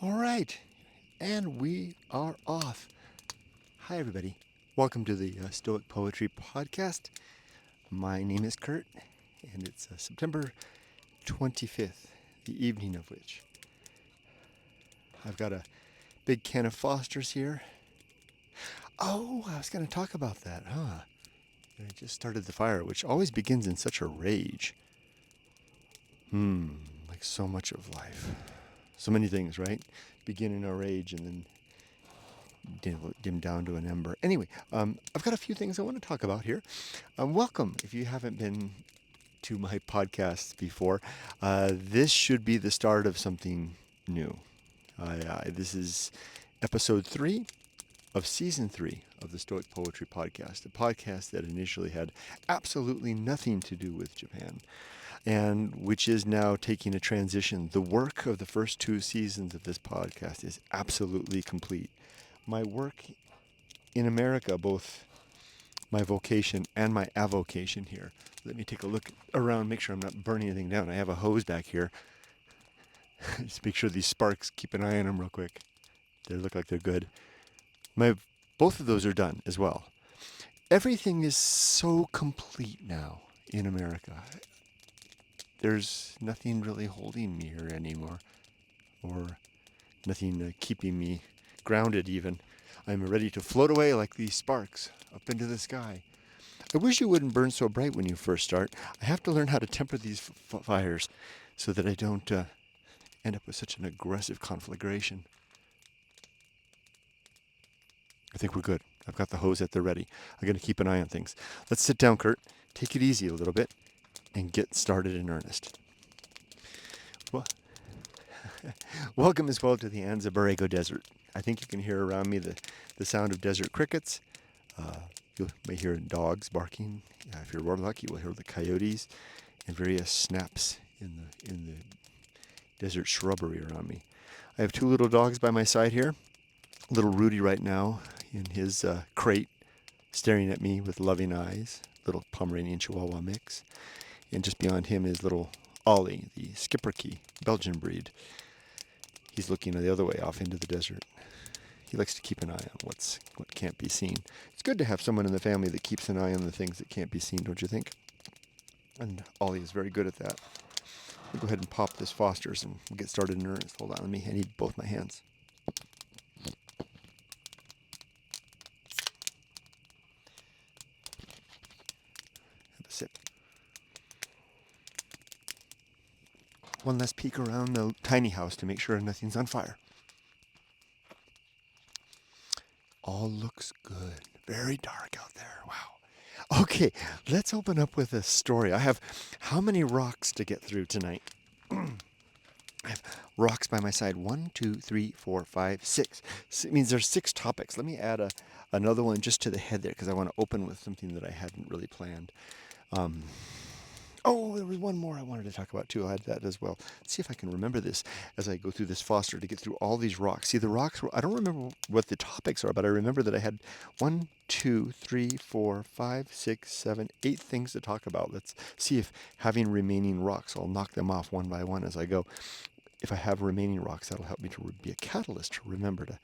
All right, and we are off. Hi, everybody. Welcome to the Stoic Poetry Podcast. My name is Kurt, and it's September 25th, the evening of which I've got a big can of Foster's here. Oh, I was going to talk about that, huh? I just started the fire, which always begins in such a rage. Like so much of life. So many things, right? Begin in a rage and then dim down to an ember. Anyway, I've got a few things I want to talk about here. Welcome, if you haven't been to my podcast before. This should be the start of something new. This is episode 3 of season 3 of the Stoic Poetry Podcast, a podcast that initially had absolutely nothing to do with Japan, and which is now taking a transition. The work of the first 2 seasons of this podcast is absolutely complete. My work in America, both my vocation and my avocation here. Let me take a look around, make sure I'm not burning anything down. I have a hose back here. Just make sure these sparks, keep an eye on them real quick. They look like they're good. Both of those are done as well. Everything is so complete now in America. There's nothing really holding me here anymore, or nothing keeping me grounded even. I'm ready to float away like these sparks up into the sky. I wish you wouldn't burn so bright when you first start. I have to learn how to temper these fires so that I don't end up with such an aggressive conflagration. I think we're good. I've got the hose at the ready. I'm going to keep an eye on things. Let's sit down, Kurt. Take it easy a little bit and get started in earnest. Well, welcome as well to the Anza-Borrego Desert. I think you can hear around me the sound of desert crickets. You may hear dogs barking. If you're lucky, you will hear the coyotes and various snaps in the desert shrubbery around me. I have 2 little dogs by my side here. Little Rudy right now in his crate, staring at me with loving eyes. Little Pomeranian Chihuahua mix. And just beyond him is little Ollie, the Schipperke Belgian breed. He's looking the other way off into the desert. He likes to keep an eye on what can't be seen. It's good to have someone in the family that keeps an eye on the things that can't be seen, don't you think? And Ollie is very good at that. I'll go ahead and pop this Foster's and we'll get started in earnest. Hold on, I need both my hands. Have a sip. One last peek around the tiny house to make sure nothing's on fire. All looks good. Very dark out there. Wow. Okay, let's open up with a story. I have how many rocks to get through tonight? I have rocks by my side. 1, 2, 3, 4, 5, 6. It means there's 6 topics. Let me add another one just to the head there because I want to open with something that I hadn't really planned. There was one more I wanted to talk about too. I'll add that as well. Let's see if I can remember this as I go through this Foster to get through all these rocks. See, the rocks, I don't remember what the topics are, but I remember that I had 1, 2, 3, 4, 5, 6, 7, 8 things to talk about. Let's see if having remaining rocks, I'll knock them off one by one as I go. If I have remaining rocks, that'll help me to be a catalyst to remember to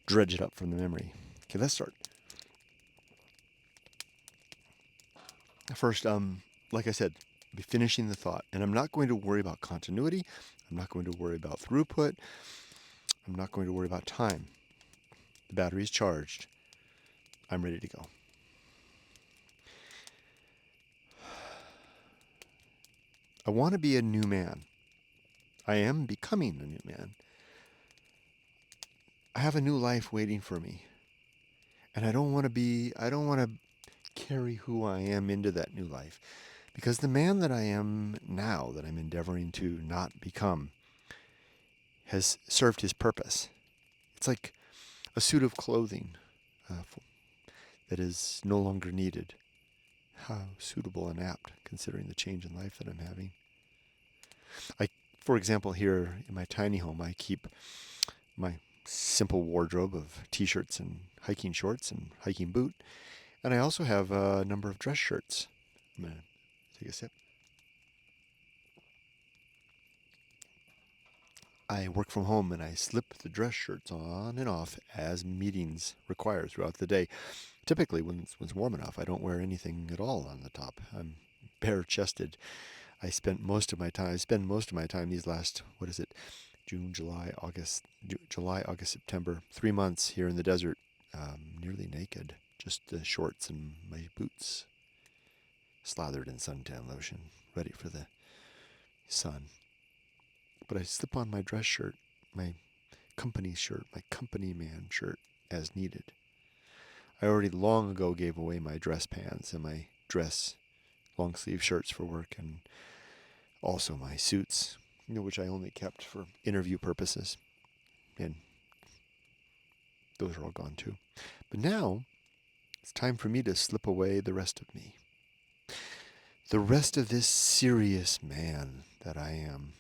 dredge it up from the memory. Okay, let's start. First, like I said, be finishing the thought. And I'm not going to worry about continuity. I'm not going to worry about throughput. I'm not going to worry about time. The battery is charged. I'm ready to go. I want to be a new man. I am becoming a new man. I have a new life waiting for me. And I don't want to carry who I am into that new life. Because the man that I am now, that I'm endeavoring to not become, has served his purpose. It's like a suit of clothing that is no longer needed. How suitable and apt, considering the change in life that I'm having. For example, here in my tiny home, I keep my simple wardrobe of t-shirts and hiking shorts and hiking boot. And I also have a number of dress shirts. I'm going to take a sip. I work from home and I slip the dress shirts on and off as meetings require throughout the day. Typically, when it's warm enough, I don't wear anything at all on the top. I'm bare-chested. I spend most of my time these last, what is it, July, August, September, 3 months here in the desert, nearly naked, just the shorts and my boots, slathered in suntan lotion, ready for the sun. But I slip on my dress shirt, my company shirt, my company man shirt, as needed. I already long ago gave away my dress pants and my dress long sleeve shirts for work, and also my suits, which I only kept for interview purposes. And those are all gone too. But now it's time for me to slip away the rest of me. The rest of this serious man that I am.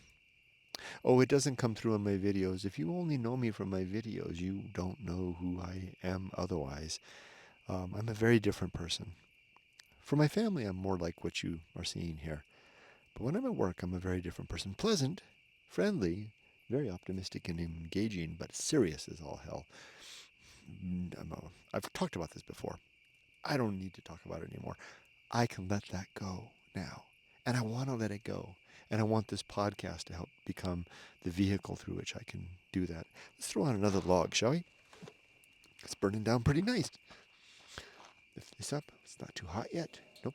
Oh, it doesn't come through on my videos. If you only know me from my videos, you don't know who I am otherwise. I'm a very different person. For my family, I'm more like what you are seeing here. But when I'm at work, I'm a very different person. Pleasant, friendly, very optimistic and engaging, but serious as all hell. I've talked about this before. I don't need to talk about it anymore. I can let that go now. And I want to let it go. And I want this podcast to help become the vehicle through which I can do that. Let's throw on another log, shall we? It's burning down pretty nice. Lift this up. It's not too hot yet. Nope.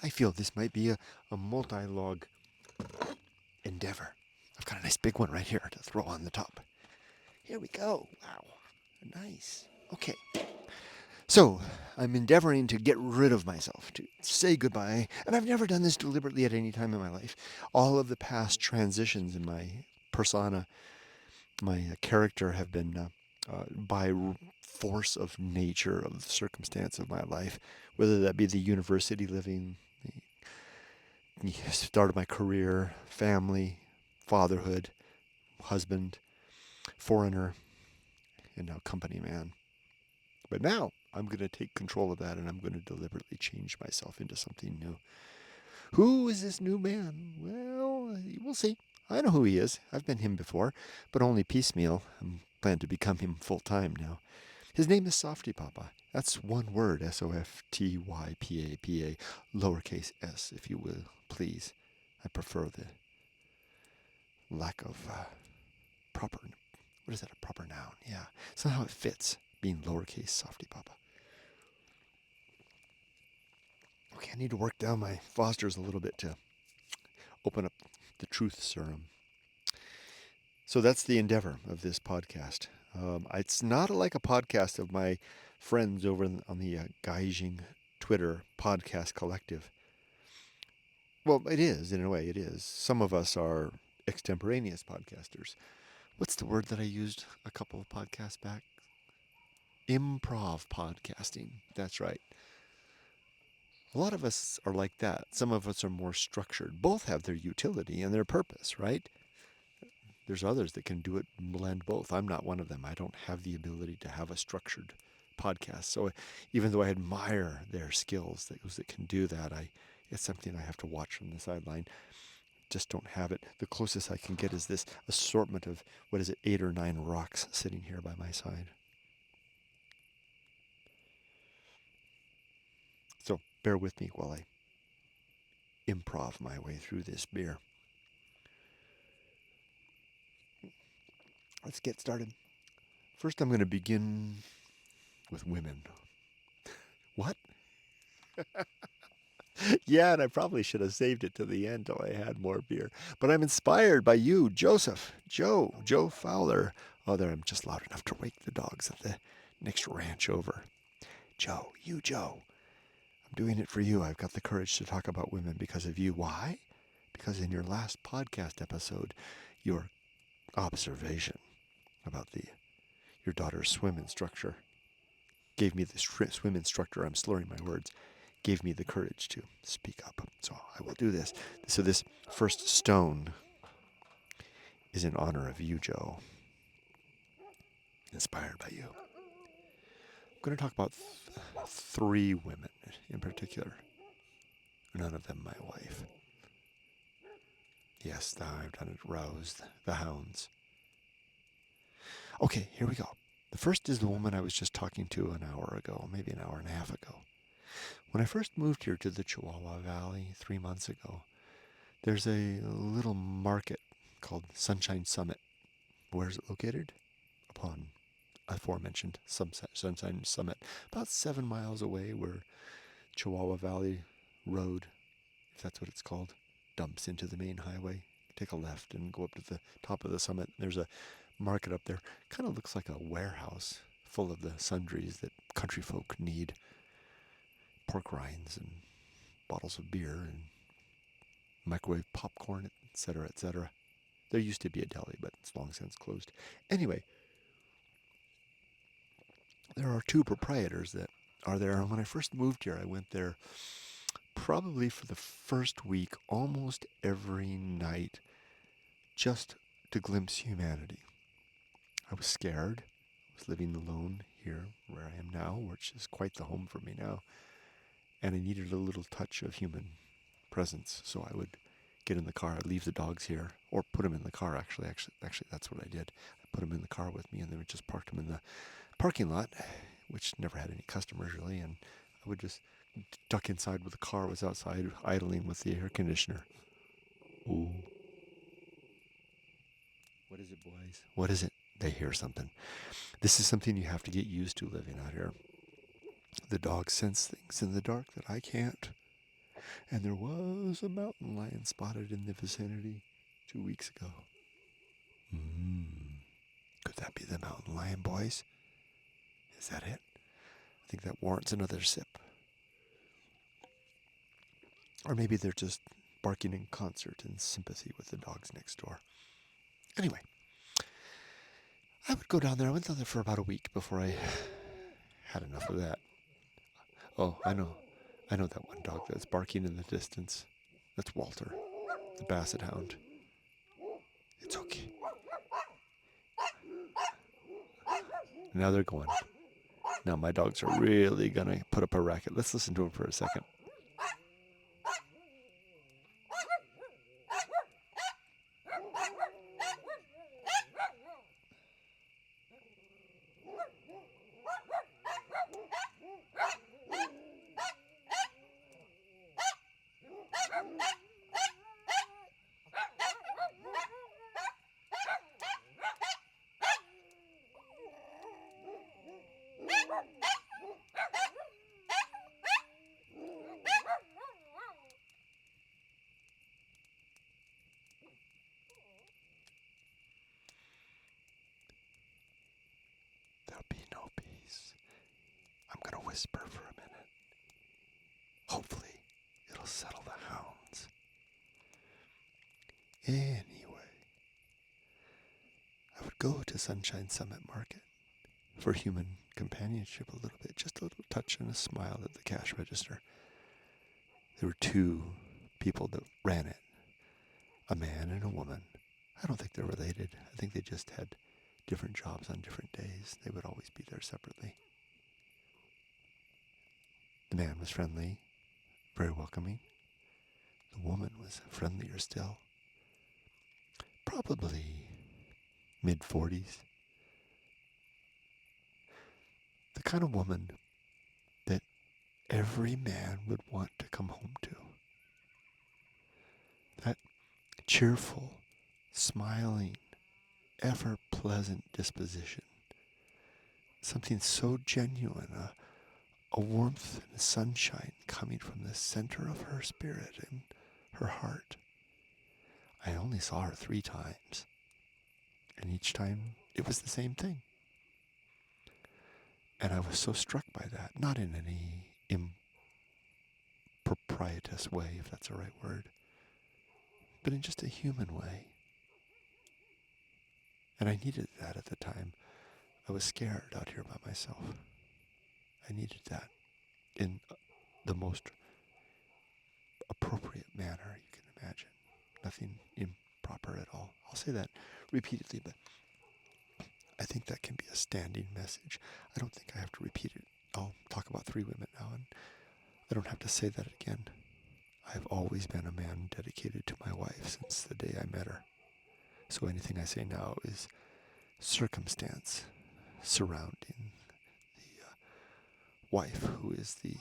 I feel this might be a multi-log endeavor. I've got a nice big one right here to throw on the top. Here we go. Wow. Nice. Okay. So, I'm endeavoring to get rid of myself, to say goodbye, and I've never done this deliberately at any time in my life. All of the past transitions in my persona, my character, have been by force of nature, of the circumstance of my life, whether that be the university living, the start of my career, family, fatherhood, husband, foreigner, and now company man. But now I'm going to take control of that, and I'm going to deliberately change myself into something new. Who is this new man? Well, we'll see. I know who he is. I've been him before, but only piecemeal. I plan to become him full time now. His name is Softypapa. That's one word, Softypapa, lowercase s, if you will, please. I prefer the lack of proper, what is that, a proper noun? Yeah, somehow it fits, being lowercase Softypapa. Okay, I need to work down my Fosters a little bit to open up the truth serum. So that's the endeavor of this podcast. It's not like a podcast of my friends over on the Gaijing Twitter podcast collective. Well, it is, in a way, it is. Some of us are extemporaneous podcasters. What's the word that I used a couple of podcasts back? Improv podcasting. That's right. A lot of us are like that. Some of us are more structured. Both have their utility and their purpose, right? There's others that can do it, blend both. I'm not one of them. I don't have the ability to have a structured podcast. So even though I admire their skills, those that can do that, it's something I have to watch from the sideline. Just don't have it. The closest I can get is this assortment of, 8 or 9 rocks sitting here by my side. So bear with me while I improv my way through this beer. Let's get started. First, I'm going to begin with women. What? Yeah, and I probably should have saved it to the end till I had more beer. But I'm inspired by you, Joe Fowler. Oh, there, I'm just loud enough to wake the dogs at the next ranch over. Joe, I'm doing it for you. I've got the courage to talk about women because of you. Why? Because in your last podcast episode, your observation about your daughter's swim instructor gave me the swim instructor. I'm slurring my words. Gave me the courage to speak up. So I will do this. So this first stone is in honor of you, Joe. Inspired by you. I'm going to talk about 3 women in particular. None of them my wife. Yes, I've done it. Roused the hounds. Okay, here we go. The first is the woman I was just talking to an hour ago, maybe an hour and a half ago. When I first moved here to the Chihuahua Valley 3 months ago, there's a little market called Sunshine Summit. Where is it located? Upon aforementioned Sunshine Summit, about 7 miles away where Chihuahua Valley Road, if that's what it's called, dumps into the main highway. Take a left and go up to the top of the summit. There's a market up there. Kind of looks like a warehouse full of the sundries that country folk need. Pork rinds and bottles of beer and microwave popcorn, etc., etc. There used to be a deli, but it's long since closed. Anyway, there are two proprietors that are there. And when I first moved here, I went there probably for the first week, almost every night, just to glimpse humanity. I was scared. I was living alone here where I am now, which is quite the home for me now. And I needed a little touch of human presence. So I would get in the car, I'd leave the dogs here, or put them in the car, actually, that's what I did. I put them in the car with me, and then we just parked them in the parking lot, which never had any customers really, and I would just duck inside with the car was outside idling with the air conditioner. Ooh. What is it, boys? What is it? They hear something. This is something you have to get used to living out here. The dogs sense things in the dark that I can't. And there was a mountain lion spotted in the vicinity 2 weeks ago. Could that be the mountain lion, boys? Is that it? I think that warrants another sip. Or maybe they're just barking in concert in sympathy with the dogs next door. Anyway, I would go down there. I went down there for about a week before I had enough of that. Oh, I know. I know that one dog that's barking in the distance. That's Walter, the basset hound. It's okay. Now they're going. Now my dogs are really going to put up a racket. Let's listen to them for a second. There'll be no peace. I'm going to whisper for a minute. Hopefully, it'll settle the hounds. Anyway, I would go to Sunshine Summit Market for human companionship a little bit, just a little touch and a smile at the cash register. There were two people that ran it, a man and a woman. I don't think they're related. I think they just had different jobs on different days. They would always be there separately. The man was friendly, very welcoming. The woman was friendlier still. Probably mid-40s. The kind of woman that every man would want to come home to. That cheerful, smiling, ever-pleasant disposition. Something so genuine, a warmth and a sunshine coming from the center of her spirit and her heart. I only saw her 3 times, and each time it was the same thing. And I was so struck by that, not in any improprietous way, if that's the right word, but in just a human way. And I needed that at the time. I was scared out here by myself. I needed that in the most appropriate manner you can imagine. Nothing improper at all. I'll say that repeatedly, but I think that can be a standing message. I don't think I have to repeat it. I'll talk about 3 women now, and I don't have to say that again. I've always been a man dedicated to my wife since the day I met her. So anything I say now is circumstance surrounding the wife who is the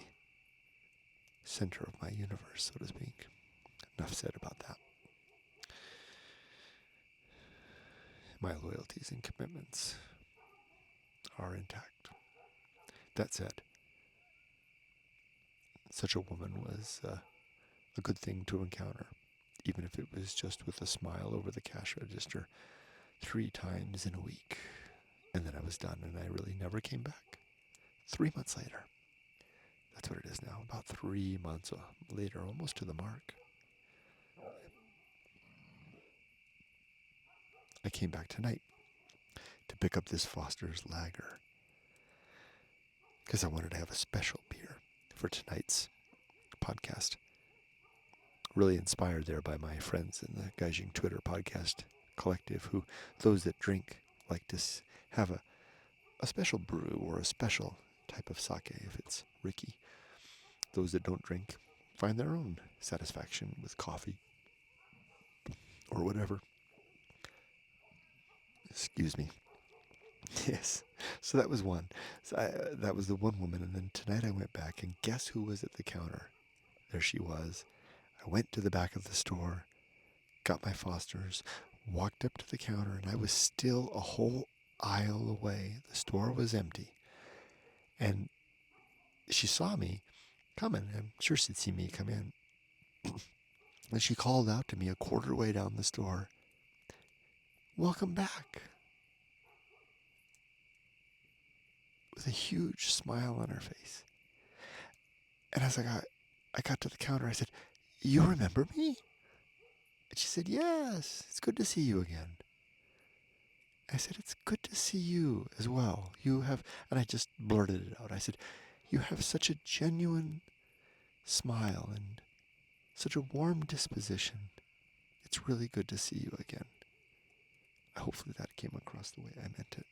center of my universe, so to speak. Enough said about that. My loyalties and commitments are intact. That said, such a woman was a good thing to encounter, even if it was just with a smile over the cash register 3 times in a week. And then I was done, and I really never came back. 3 months later. That's what it is now, about 3 months later, almost to the mark. I came back tonight to pick up this Foster's Lager because I wanted to have a special beer for tonight's podcast. Really inspired there by my friends in the Gaijing Twitter podcast collective, who, those that drink, like to have a special brew or a special type of sake if it's Ricky. Those that don't drink find their own satisfaction with coffee or whatever. Excuse me. Yes. So that was one. So that was the one woman. And then tonight I went back, and guess who was at the counter? There she was. I went to the back of the store, got my Foster's, walked up to the counter, and I was still a whole aisle away. The store was empty. And she saw me coming. I'm sure she'd seen me come in. And she called out to me a quarter way down the store, "Welcome back," with a huge smile on her face. And as I got to the counter, I said, "You remember me?" And she said, "Yes, it's good to see you again." I said, "It's good to see you as well. You have," and I just blurted it out. I said, "You have such a genuine smile and such a warm disposition. It's really good to see you again." Hopefully that came across the way I meant it.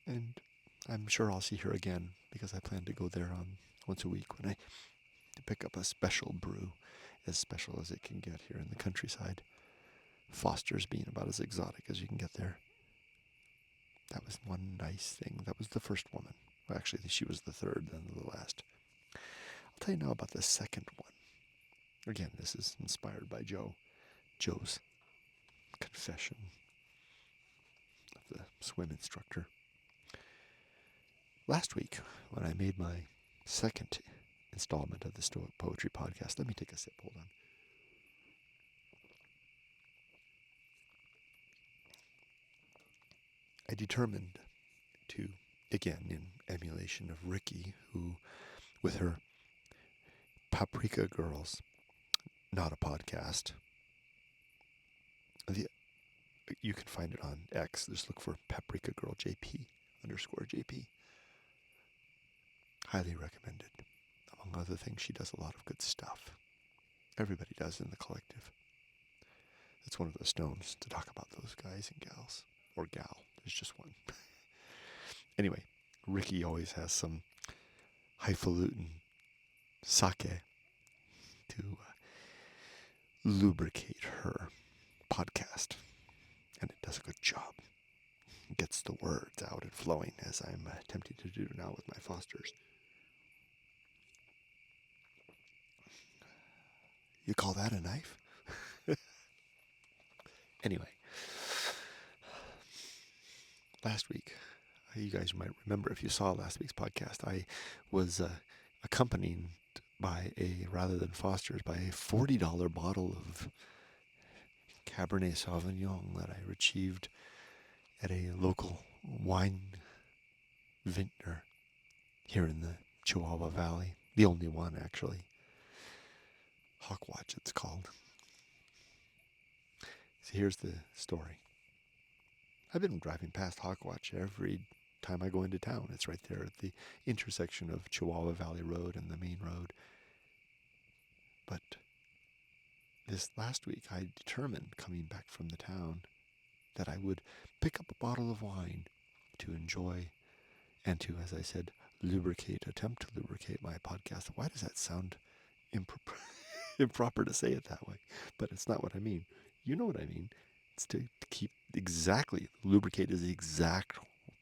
And I'm sure I'll see her again because I plan to go there once a week when I pick up a special brew, as special as it can get here in the countryside. Foster's being about as exotic as you can get there. That was one nice thing. That was the first woman. Well, actually, she was the third, then the last. I'll tell you now about the second one. Again, this is inspired by Joe's confession of the swim instructor. Last week, when I made my second installment of the Stoic Poetry Podcast, let me take a sip, hold on. I determined to, again, in emulation of Ricky, who, with her Paprika Girls, not a podcast, you can find it on X. Just look for Paprika Girl JP _JP. Highly recommended. Among other things, she does a lot of good stuff. Everybody does in the collective. It's one of the stones to talk about those guys and gals. Or gal. There's just one. Anyway, Ricky always has some highfalutin sake to lubricate her podcast. And it does a good job. It gets the words out and flowing, as I'm attempting to do now with my Fosters. You call that a knife? Anyway, last week, you guys might remember if you saw last week's podcast, I was accompanied by rather than Foster's, by a $40 bottle of Cabernet Sauvignon that I retrieved at a local wine vintner here in the Chihuahua Valley. The only one, actually. Hawkwatch, it's called. So here's the story. I've been driving past Hawkwatch every time I go into town. It's right there at the intersection of Chihuahua Valley Road and the main road. But this last week, I determined, coming back from the town, that I would pick up a bottle of wine to enjoy and to, as I said, attempt to lubricate my podcast. Why does that sound improper, improper to say it that way? But it's not what I mean. You know what I mean. It's to keep exactly, lubricate is the exact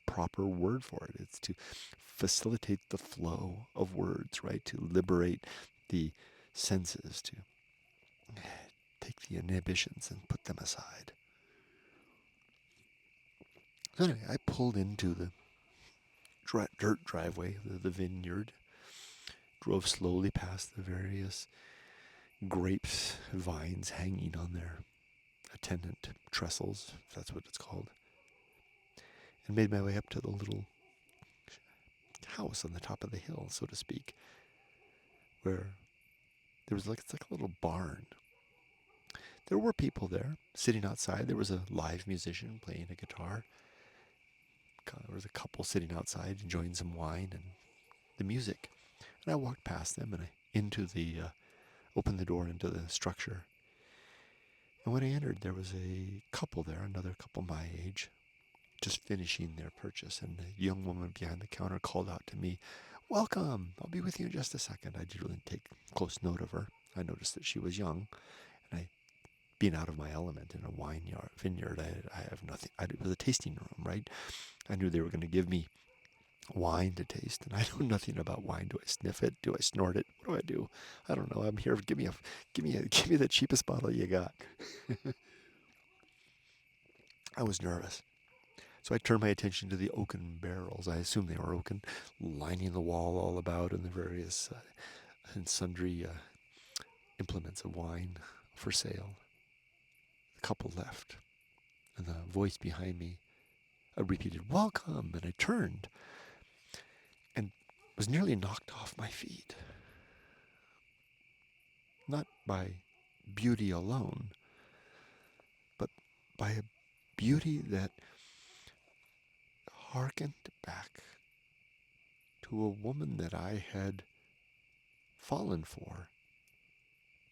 proper word for it. It's to facilitate the flow of words, right? To liberate the senses, to take the inhibitions and put them aside. So anyway, I pulled into the dirt driveway, the vineyard, drove slowly past the various grapes, vines hanging on their attendant trestles, if that's what it's called, and made my way up to the little house on the top of the hill, so to speak, where there was it's like a little barn. There were people there sitting outside. There was a live musician playing a guitar. There was a couple sitting outside enjoying some wine and the music. And I walked past them and opened the door into the structure. And when I entered, there was a couple there, another couple my age, just finishing their purchase. And the young woman behind the counter called out to me, "Welcome, I'll be with you in just a second." I didn't really take close note of her. I noticed that she was young. And being out of my element in a vineyard, I have nothing. It was a tasting room, right? I knew they were going to give me wine to taste, and I know nothing about wine. Do I sniff it? Do I snort it? What do I do? I don't know. I'm here. Give me the cheapest bottle you got. I was nervous, so I turned my attention to the oaken barrels. I assume they were oaken, lining the wall all about, and the various and sundry implements of wine for sale. The couple left, and the voice behind me repeated, "Welcome," and I turned and was nearly knocked off my feet. Not by beauty alone, but by a beauty that harkened back to a woman that I had fallen for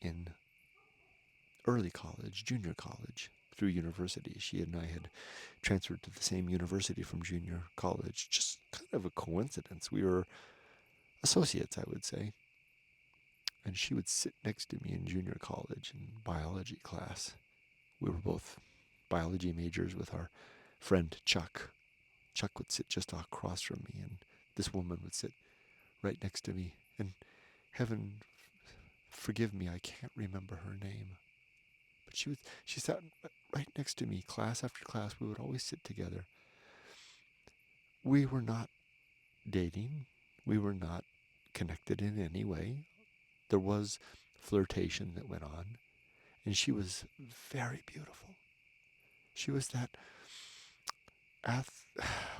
in early college, junior college, through university. She and I had transferred to the same university from junior college. Just kind of a coincidence. We were associates, I would say. And she would sit next to me in junior college in biology class. We were both biology majors with our friend Chuck. Chuck would sit just across from me, and this woman would sit right next to me. And heaven forgive me, I can't remember her name. But she sat right next to me, class after class. We would always sit together. We were not dating. We were not connected in any way. There was flirtation that went on, and she was very beautiful. She was that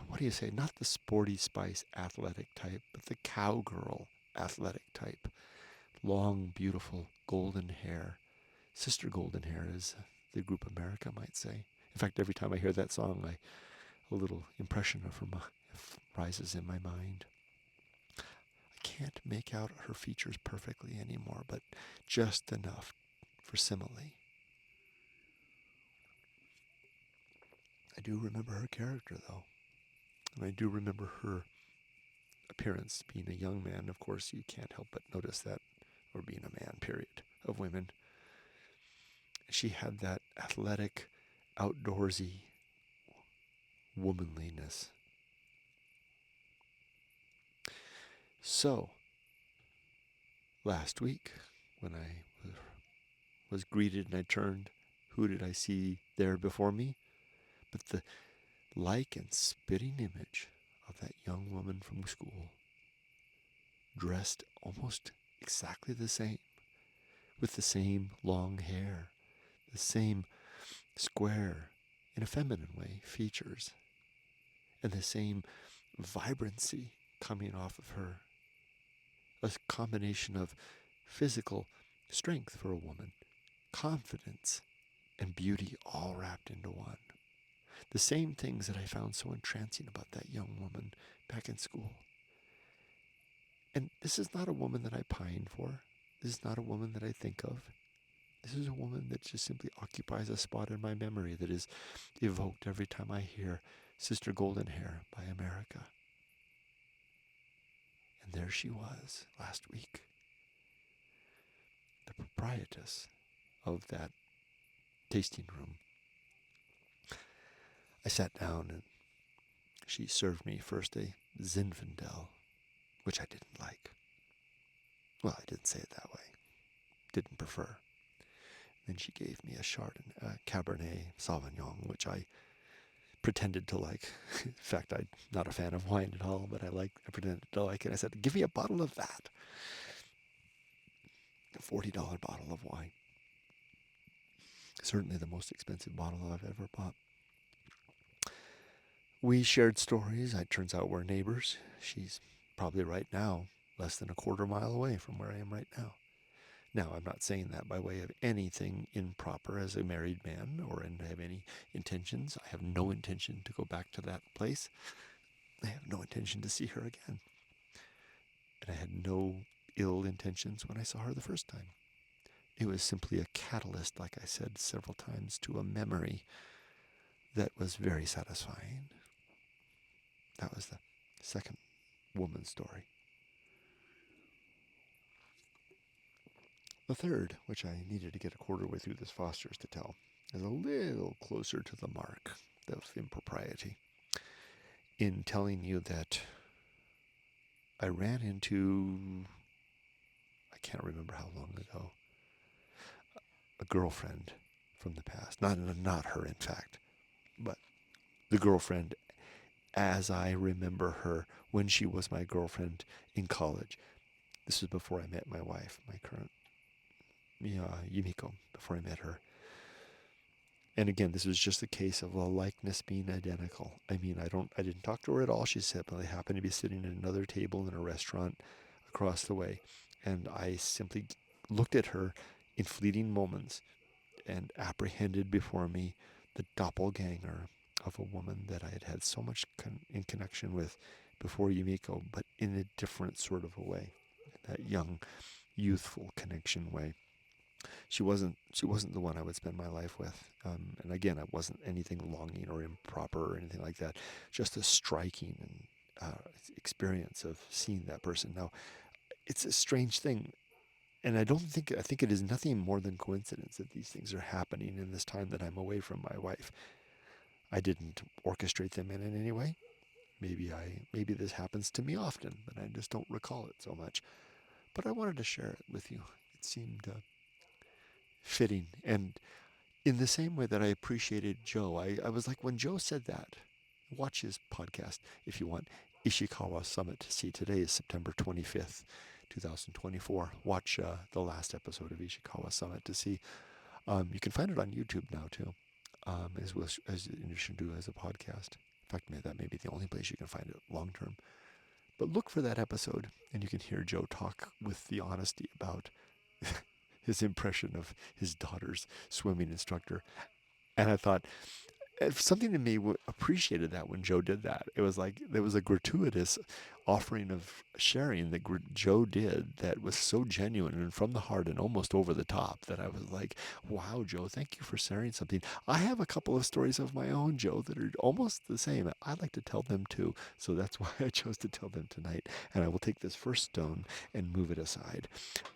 what do you say? Not the sporty spice athletic type, but the cowgirl athletic type. Long, beautiful, golden hair. Sister Golden Hair, as the group America might say. In fact, every time I hear that song, a little impression of her rises in my mind. I can't make out her features perfectly anymore, but just enough for simile. I do remember her character, though. And I do remember her appearance. Being a young man, of course, you can't help but notice that, or being a man, period, of women. She had that athletic, outdoorsy womanliness. So, last week, when I was greeted and I turned, who did I see there before me? But the like and spitting image of that young woman from school, dressed almost exactly the same, with the same long hair, the same square, in a feminine way, features, and the same vibrancy coming off of her. A combination of physical strength for a woman, confidence, and beauty all wrapped into one. The same things that I found so entrancing about that young woman back in school. And this is not a woman that I pine for. This is not a woman that I think of. This is a woman that just simply occupies a spot in my memory that is evoked every time I hear Sister Golden Hair by America. And there she was last week, the proprietress of that tasting room. I sat down and she served me first a Zinfandel, which I didn't like. Well, I didn't say it that way. Didn't prefer. Then she gave me a Cabernet Sauvignon, which I pretended to like. In fact, I'm not a fan of wine at all, but I pretended to like it. I said, give me a bottle of that. A $40 bottle of wine. Certainly the most expensive bottle I've ever bought. We shared stories. It turns out we're neighbors. She's probably right now less than a quarter mile away from where I am right now. Now, I'm not saying that by way of anything improper as a married man or have any intentions. I have no intention to go back to that place. I have no intention to see her again. And I had no ill intentions when I saw her the first time. It was simply a catalyst, like I said several times, to a memory that was very satisfying. That was the second woman story. The third, which I needed to get a quarter way through this Foster's to tell, is a little closer to the mark of impropriety in telling you that I ran into, I can't remember how long ago, a girlfriend from the past. Not her, in fact, but the girlfriend as I remember her when she was my girlfriend in college. This was before I met my wife, my current Yumiko, before I met her. And again, this was just a case of a likeness being identical. I mean, I didn't talk to her at all. She said, but I happened to be sitting at another table in a restaurant across the way. And I simply looked at her in fleeting moments and apprehended before me the doppelganger of a woman that I had had so much in connection with before Yumiko, but in a different sort of a way, that young, youthful connection way. She wasn't the one I would spend my life with. And again, it wasn't anything longing or improper or anything like that. Just a striking experience of seeing that person. Now, it's a strange thing. And I think it is nothing more than coincidence that these things are happening in this time that I'm away from my wife. I didn't orchestrate them in any way. Maybe this happens to me often, but I just don't recall it so much. But I wanted to share it with you. It seemed fitting. And in the same way that I appreciated Joe, I was like, when Joe said that, watch his podcast if you want, Ishikawa Summit to see. Today is September 25th, 2024. Watch the last episode of Ishikawa Summit to see. You can find it on YouTube now too, as you should do as a podcast. In fact, that may be the only place you can find it long term. But look for that episode, and you can hear Joe talk with the honesty about his impression of his daughter's swimming instructor. And I thought, something in me appreciated that when Joe did that. It was like there was a gratuitous offering of sharing that Joe did that was so genuine and from the heart and almost over the top that I was like, wow, Joe, thank you for sharing something. I have a couple of stories of my own, Joe, that are almost the same. I like to tell them too, so that's why I chose to tell them tonight. And I will take this first stone and move it aside.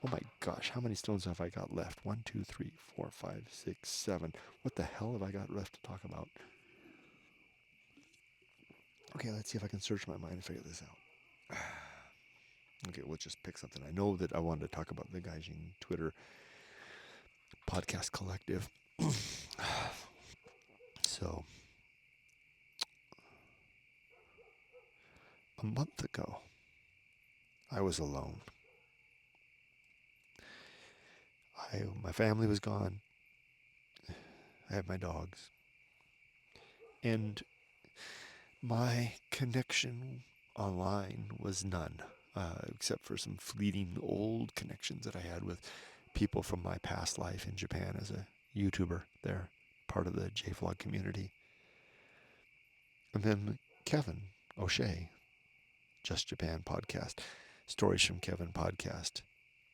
Oh my gosh, how many stones have I got left? 1, 2, 3, 4, 5, 6, 7. What the hell have I got left to talk about? Okay, let's see if I can search my mind and figure this out. Okay, we'll just pick something. I know that I wanted to talk about the Gaijin Twitter podcast collective. So, a month ago, I was alone. My family was gone. I had my dogs. And my connection online was none, except for some fleeting old connections that I had with people from my past life in Japan as a YouTuber there, part of the JVlog community. And then Kevin O'Shea, Just Japan podcast, Stories from Kevin podcast,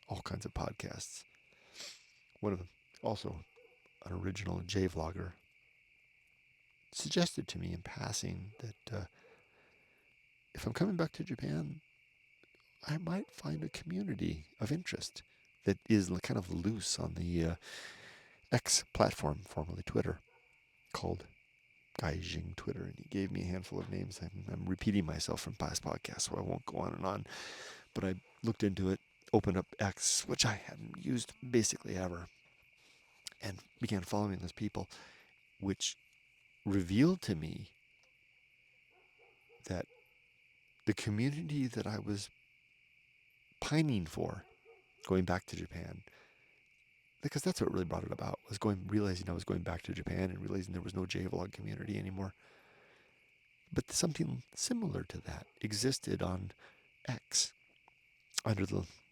all kinds of podcasts. One of them, also an original JVlogger, suggested to me in passing that if I'm coming back to Japan, I might find a community of interest that is kind of loose on the X platform, formerly Twitter, called Gaijing Twitter. And he gave me a handful of names. I'm repeating myself from past podcasts, so I won't go on and on. But I looked into it, opened up X, which I hadn't used basically ever, and began following those people, which revealed to me that the community that I was pining for, going back to Japan, because that's what really brought it about, was realizing I was going back to Japan and realizing there was no JVlog community anymore. But something similar to that existed on X,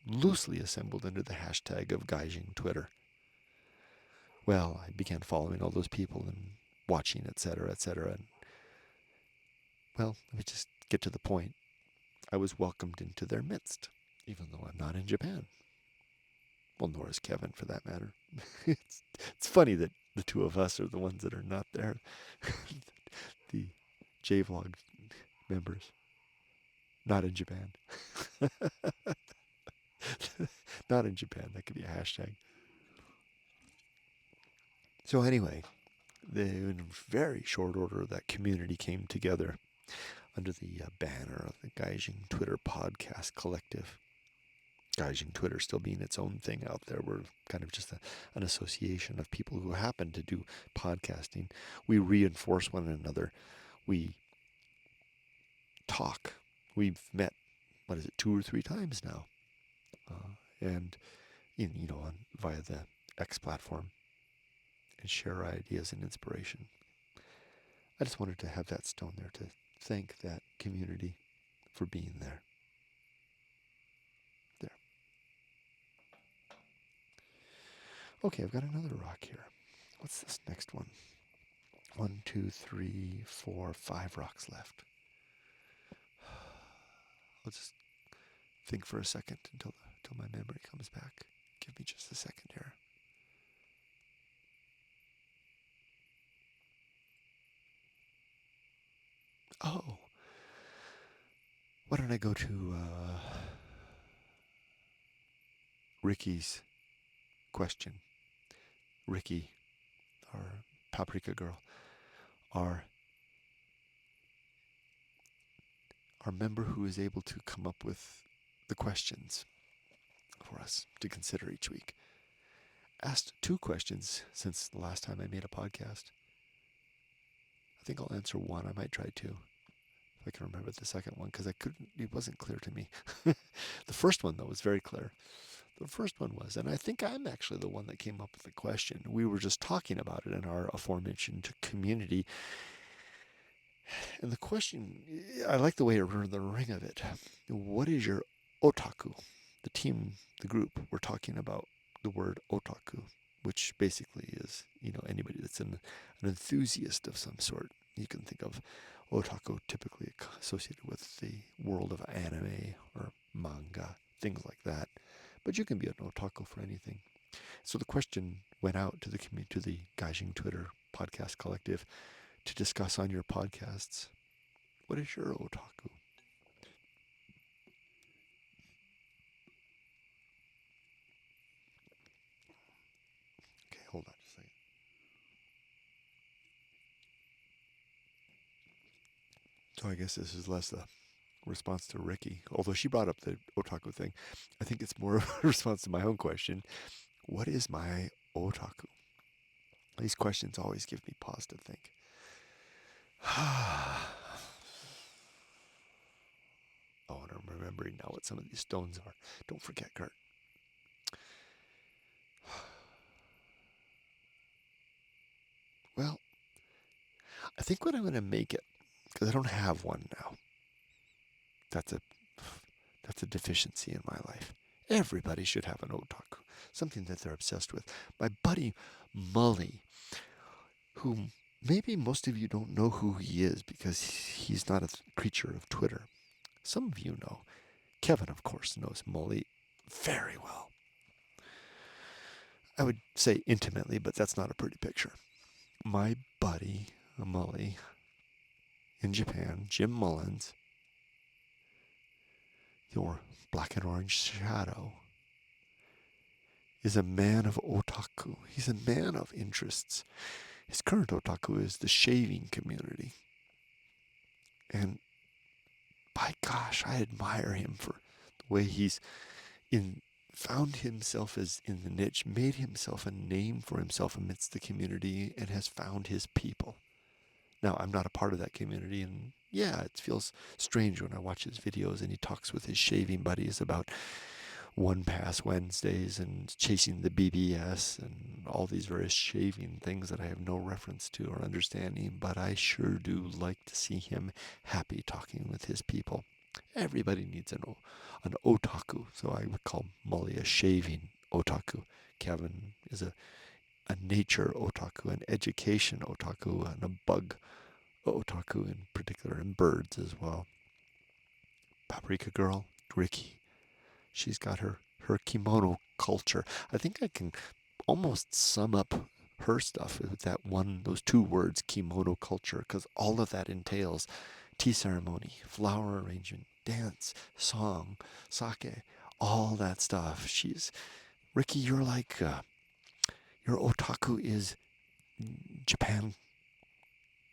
loosely assembled under the hashtag of Gaijing Twitter. Well, I began following all those people and watching, etc., etc. And, well, let me just get to the point. I was welcomed into their midst, even though I'm not in Japan. Well, nor is Kevin, for that matter. it's funny that the two of us are the ones that are not there. The JVlog members, not in Japan. Not in Japan. That could be a hashtag. So anyway, in very short order, that community came together under the banner of the Gaijing Twitter Podcast Collective. Gaijing Twitter still being its own thing out there. We're kind of just an association of people who happen to do podcasting. We reinforce one another. We talk. We've met, 2 or 3 times now, and via the X platform, and share ideas and inspiration. I just wanted to have that stone there to thank that community for being there. There. Okay, I've got another rock here. What's this next one? 1, 2, 3, 4, 5 rocks left. I'll just think for a second until my memory comes back. Give me just a second here. Oh, why don't I go to Ricky's question? Ricky, our paprika girl, our member who is able to come up with the questions for us to consider each week, asked 2 questions since the last time I made a podcast. I think I'll answer one. I might try 2. If I can remember the second one, because it wasn't clear to me. The first one, though, was very clear. The first one was, and I think I'm actually the one that came up with the question. We were just talking about it in our aforementioned community. And the question, I like the way it heard the ring of it. What is your otaku? The group, we're talking about the word otaku, which basically is, anybody that's an enthusiast of some sort. You can think of otaku typically associated with the world of anime or manga, things like that. But you can be an otaku for anything. So the question went out to the Gaijing Twitter Podcast Collective to discuss on your podcasts. What is your otaku? Okay, hold on just a second. So I guess this is less a response to Ricky, although she brought up the otaku thing. I think it's more of a response to my own question. What is my otaku? These questions always give me pause to think. Oh, and I'm remembering now what some of these stones are. Don't forget, Kurt. Well, I think what I'm going to make it, because I don't have one now. That's a deficiency in my life. Everybody should have an otaku, something that they're obsessed with. My buddy Mully, whom maybe most of you don't know who he is because he's not a creature of Twitter. Some of you know. Kevin, of course, knows Mully very well. I would say intimately, but that's not a pretty picture. My buddy Mully in Japan, Jim Mullins, your black and orange shadow, is a man of otaku. He's a man of interests. His current otaku is the shaving community. And by gosh, I admire him for the way he's found himself as in the niche, made himself a name for himself amidst the community, and has found his people. Now, I'm not a part of that community, and yeah, it feels strange when I watch his videos and he talks with his shaving buddies about One Pass Wednesdays and chasing the BBS and all these various shaving things that I have no reference to or understanding, but I sure do like to see him happy talking with his people. Everybody needs an otaku, so I would call Molly a shaving otaku. Kevin is a nature otaku, an education otaku, and a bug otaku in particular, and birds as well. Paprika Girl, Ricky, she's got her kimono culture. I think I can almost sum up her stuff with those 2 words, kimono culture, because all of that entails tea ceremony, flower arrangement, dance, song, sake, all that stuff. Ricky, you're like, your otaku is Japan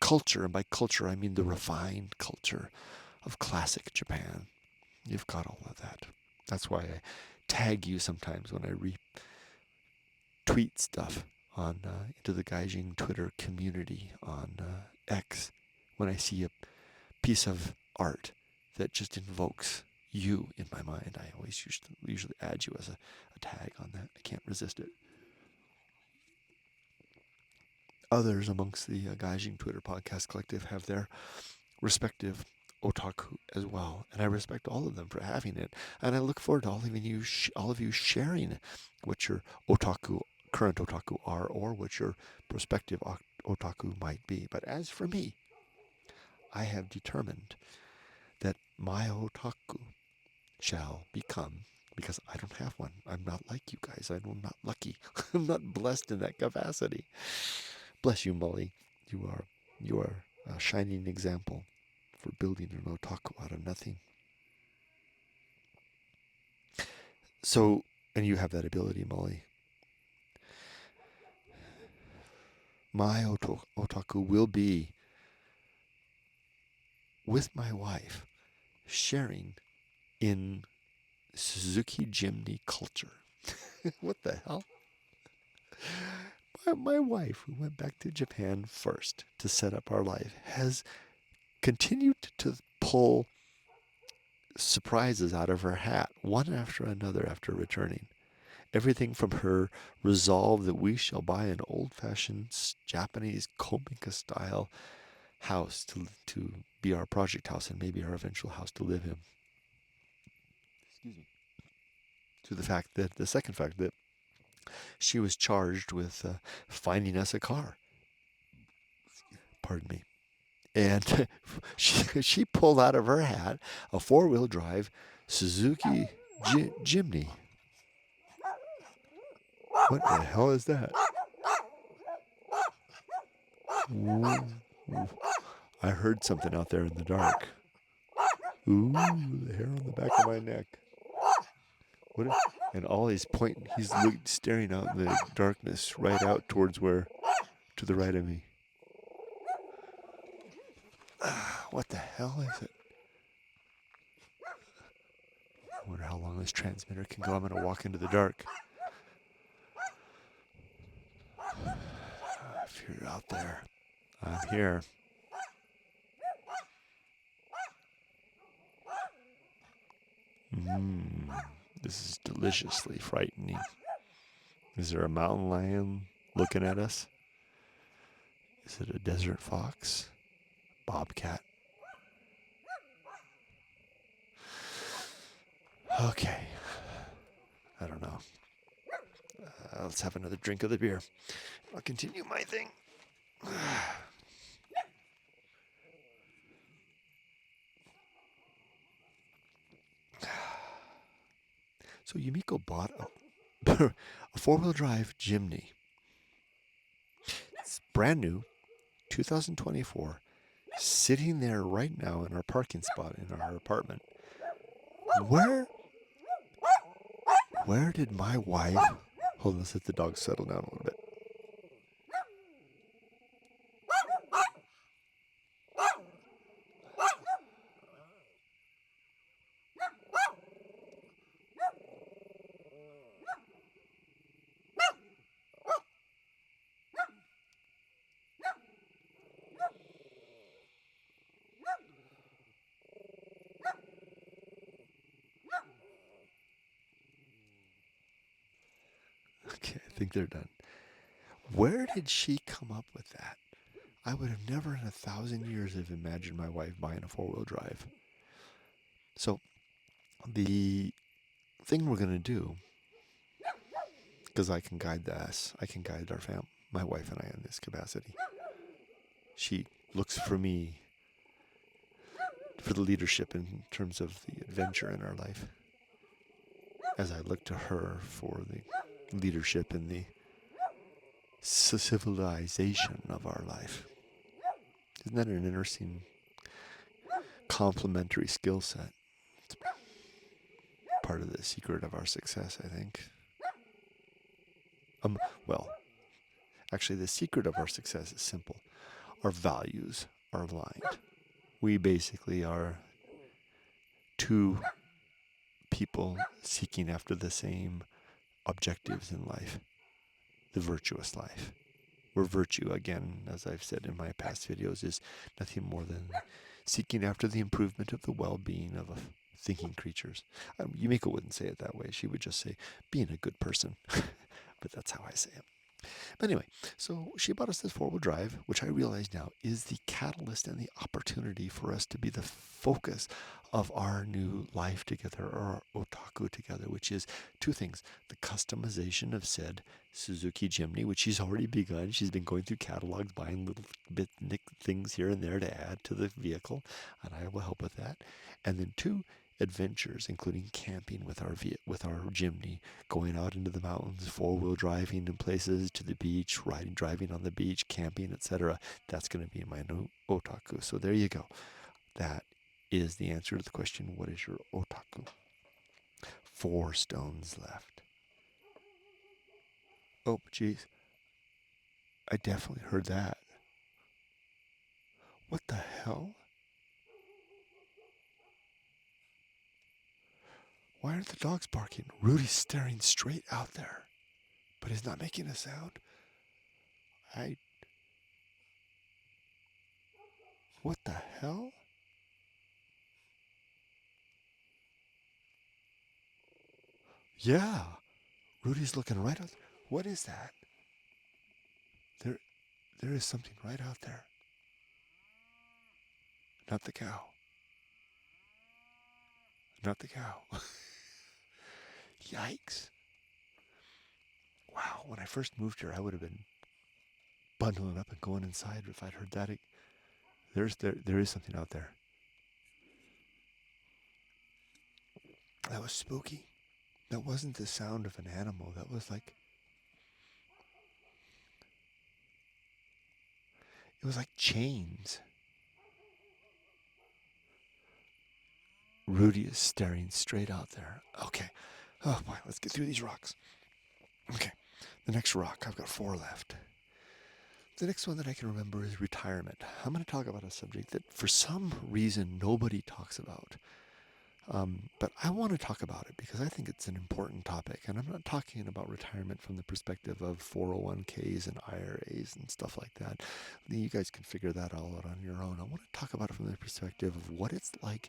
culture, and by culture I mean the refined culture of classic Japan. You've got all of that. That's why I tag you sometimes when I retweet stuff on into the Gaijin Twitter community on X. When I see a piece of art that just invokes you in my mind, I always usually add you as a tag on that. I can't resist it. Others amongst the Gaijin Twitter podcast collective have their respective otaku as well, and I respect all of them for having it. And I look forward to all of you sharing what your current otaku are, or what your prospective otaku might be. But as for me, I have determined that my otaku shall become, because I don't have one. I'm not like you guys. I'm not lucky. I'm not blessed in that capacity. Bless you, Molly. You are a shining example for building an otaku out of nothing. So, and you have that ability, Molly. My otaku will be with my wife, sharing in Suzuki Jimny culture. What the hell? My wife, who went back to Japan first to set up our life, has continued to pull surprises out of her hat, one after another after returning. Everything from her resolve that we shall buy an old-fashioned Japanese Komika-style house to be our project house and maybe our eventual house to live in. Excuse me. To the second fact that she was charged with finding us a car. Pardon me. And she pulled out of her hat a 4-wheel drive Suzuki Jimny. What the hell is that? Ooh. I heard something out there in the dark. Ooh, the hair on the back of my neck. And Ollie's pointing, he's staring out in the darkness right out towards to the right of me. What the hell is it? I wonder how long this transmitter can go. I'm going to walk into the dark. If you're out there, I'm here. This is deliciously frightening. Is there a mountain lion looking at us? Is it a desert fox? Bobcat? Okay. I don't know. Let's have another drink of the beer. I'll continue my thing. So Yumiko bought a 4-wheel drive Jimny. It's brand new, 2024, sitting there right now in our parking spot in our apartment. Where did my wife... Hold on, let's let the dog settle down a little bit. Okay, I think they're done. Where did she come up with that? I would have never in 1,000 years have imagined my wife buying a 4-wheel drive. So the thing we're going to do, because I can guide our family, my wife and I in this capacity. She looks for me for the leadership in terms of the adventure in our life, as I look to her for the leadership in the civilization of our life. Isn't that an interesting complementary skill set? It's part of the secret of our success, I think. Well, actually, the secret of our success is simple. Our values are aligned. We basically are two people seeking after the same objectives in life, the virtuous life. Where virtue, again, as I've said in my past videos, is nothing more than seeking after the improvement of the well-being of thinking creatures. Yumiko wouldn't say it that way. She would just say, being a good person. But that's how I say it. But anyway, so she bought us this 4-wheel drive, which I realize now is the catalyst and the opportunity for us to be the focus of our new life together, or our otaku together, which is two things. The customization of said Suzuki Jimny, which she's already begun. She's been going through catalogs, buying little bit things here and there to add to the vehicle, and I will help with that. And then two, adventures, including camping with our Jimny, going out into the mountains, 4-wheel driving in places, to the beach, driving on the beach, camping, etc. That's going to be my new otaku. So there you go. That is the answer to the question, what is your otaku? 4 stones left. Oh, geez. I definitely heard that. What the hell? Why aren't the dogs barking? Rudy's staring straight out there, but he's not making a sound. What the hell? Yeah. Rudy's looking right out there. What is that? There is something right out there. Not the cow. Not the cow. Yikes. Wow, when I first moved here, I would have been bundling up and going inside if I'd heard that. There is something out there. That was spooky. That wasn't the sound of an animal. That was like... It was like chains. Rudy is staring straight out there. Okay. Oh boy, let's get through these rocks. Okay. The next rock, I've got 4 left. The next one that I can remember is retirement. I'm going to talk about a subject that for some reason nobody talks about. But I want to talk about it because I think it's an important topic. And I'm not talking about retirement from the perspective of 401ks and IRAs and stuff like that. You guys can figure that all out on your own. I want to talk about it from the perspective of what it's like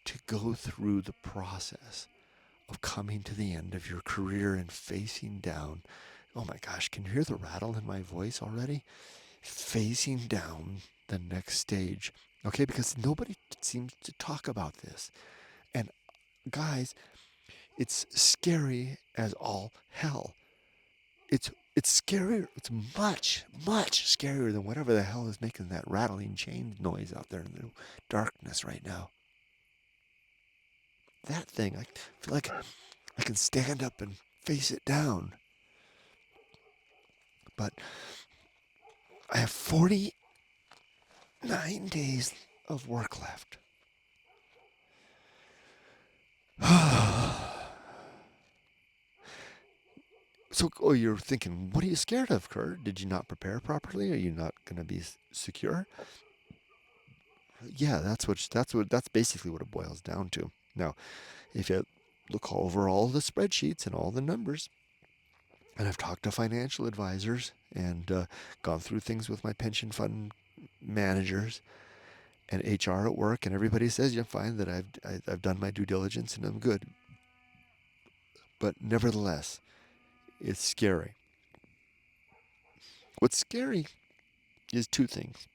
to go through the process of coming to the end of your career and facing down. Oh my gosh, can you hear the rattle in my voice already? Facing down the next stage. Okay, because nobody seems to talk about this. And guys, it's scary as all hell. It's scarier. It's much, much scarier than whatever the hell is making that rattling chain noise out there in the darkness right now. That thing, I feel like I can stand up and face it down. But I have 49 days of work left. So, oh, you're thinking, what are you scared of, Kurt? Did you not prepare properly? Are you not going to be secure? Yeah, that's basically what it boils down to. Now, if you look over all the spreadsheets and all the numbers, and I've talked to financial advisors and gone through things with my pension fund managers and HR at work, and everybody says you're fine, that I've done my due diligence and I'm good. But nevertheless, it's scary. What's scary is two things.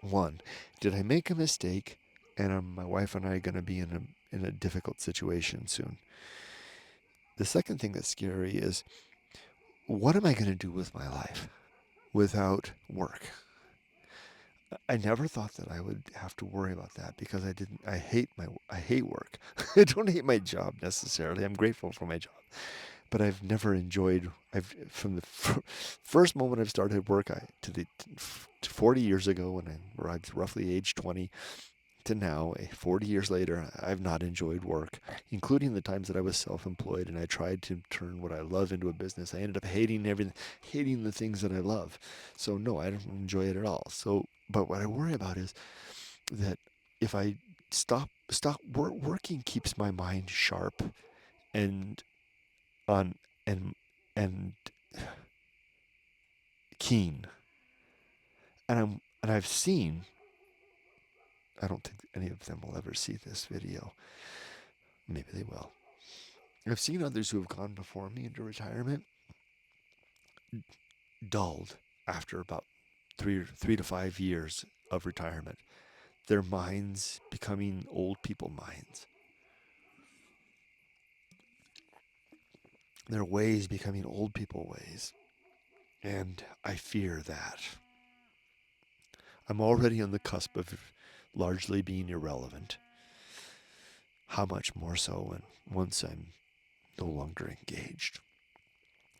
One, did I make a mistake, and are my wife and I going to be in a difficult situation soon? The second thing that's scary is, what am I going to do with my life without work? I never thought that I would have to worry about that because I hate work. I don't hate my job necessarily. I'm grateful for my job, but I've never enjoyed. I've from the first moment I've started work, to 40 years ago when I was roughly age 20 to now, 40 years later, I've not enjoyed work, including the times that I was self-employed and I tried to turn what I love into a business. I ended up hating everything, hating the things that I love. So no, I don't enjoy it at all. So, but what I worry about is that if I working keeps my mind sharp and on and and keen. And I've seen, I don't think any of them will ever see this video. Maybe they will. I've seen others who have gone before me into retirement dulled after about 3 to 5 years of retirement. Their minds becoming old people minds. Their ways becoming old people ways. And I fear that. I'm already on the cusp of largely being irrelevant. How much more so when once I'm no longer engaged?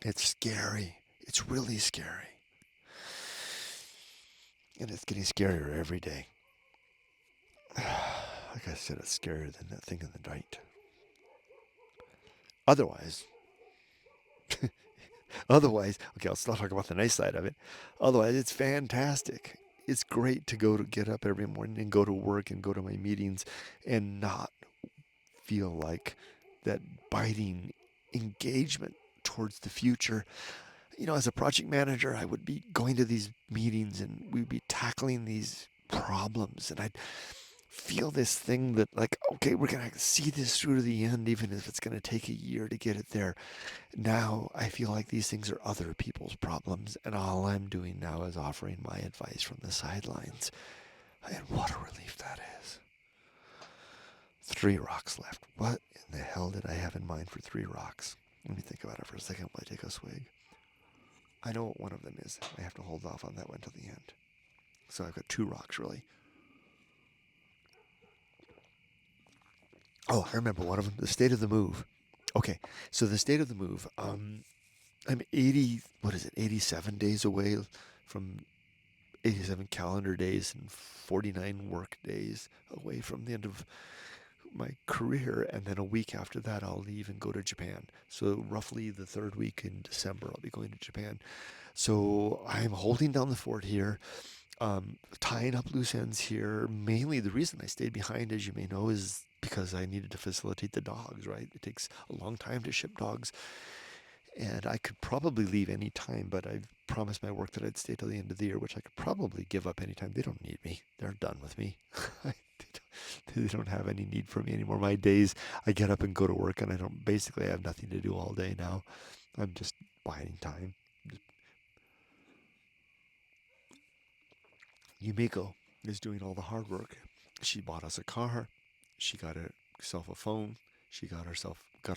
It's scary. It's really scary. And it's getting scarier every day. Like I said, it's scarier than that thing in the night. Otherwise, okay, I'll still talk about the nice side of it. Otherwise, it's fantastic. It's great to get up every morning and go to work and go to my meetings and not feel like that biting engagement towards the future. As a project manager, I would be going to these meetings and we'd be tackling these problems, and I'd feel this thing that, like, okay, we're going to see this through to the end, even if it's going to take a year to get it there. Now I feel like these things are other people's problems, and all I'm doing now is offering my advice from the sidelines. And what a relief that is. 3 rocks left. What in the hell did I have in mind for 3 rocks? Let me think about it for a second while I take a swig. I know what one of them is. I have to hold off on that one till the end. So I've got 2 rocks, really. Oh, I remember one of them. The state of the move. Okay, so the state of the move. I'm 87 days away from 87 calendar days and 49 work days away from the end of my career, and then a week after that I'll leave and go to Japan. So roughly the third week in December I'll be going to Japan. So I'm holding down the fort here, tying up loose ends here. Mainly the reason I stayed behind, as you may know, is because I needed to facilitate the dogs, right? It takes a long time to ship dogs. And I could probably leave any time, but I promised my work that I'd stay till the end of the year, which I could probably give up any time. They don't need me. They're done with me. They don't have any need for me anymore. My days, I get up and go to work, and I have nothing to do all day now. I'm just biding time. Yumiko is doing all the hard work. She bought us a car. She got herself a phone. She got